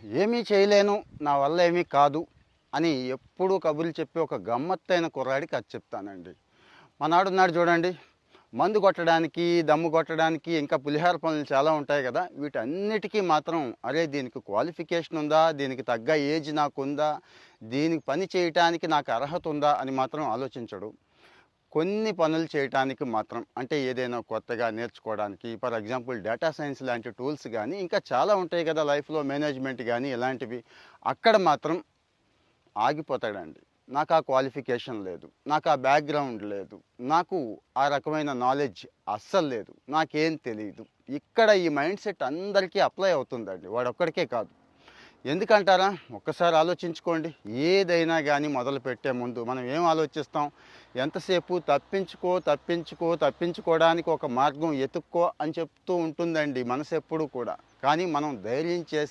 ఏమీ చేయలేను, నా వల్ల ఏమీ కాదు అని ఎప్పుడూ కబుర్లు చెప్పి ఒక గమ్మత్తైన కుర్రాడికి అది చెప్తానండి. మనాడున్నాడు చూడండి, మందు కొట్టడానికి, దమ్ము కొట్టడానికి, ఇంకా పులిహార పనులు చాలా ఉంటాయి కదా! వీటన్నిటికీ మాత్రం అరే దీనికి క్వాలిఫికేషన్ ఉందా? దీనికి తగ్గ ఏజ్ నాకుందా? దీనికి పని చేయటానికి నాకు అర్హత ఉందా? అని మాత్రం ఆలోచించడు. కొన్ని పనులు చేయటానికి మాత్రం అంటే ఏదైనా కొత్తగా నేర్చుకోవడానికి ఫర్ ఎగ్జాంపుల్ డేటా సైన్స్ లాంటి టూల్స్ కానీ ఇంకా చాలా ఉంటాయి కదా లైఫ్లో మేనేజ్మెంట్ కానీ ఇలాంటివి అక్కడ మాత్రం ఆగిపోతాడండి. నాకు ఆ క్వాలిఫికేషన్ లేదు, నాకు ఆ బ్యాక్గ్రౌండ్ లేదు, నాకు ఆ రకమైన నాలెడ్జ్ అస్సలు లేదు, నాకేం తెలియదు. ఇక్కడ ఈ మైండ్ సెట్ అందరికీ అప్లై అవుతుందండి, వాడొక్కడికే కాదు. ఎందుకంటారా? ఒక్కసారి ఆలోచించుకోండి. ఏదైనా కానీ మొదలుపెట్టే ముందు మనం ఏం ఆలోచిస్తాం? ఎంతసేపు తప్పించుకో తప్పించుకో తప్పించుకోవడానికి ఒక మార్గం ఎతుక్కో అని చెప్తూ ఉంటుందండి మనసు ఎప్పుడు కూడా. కానీ మనం ధైర్యం చేసి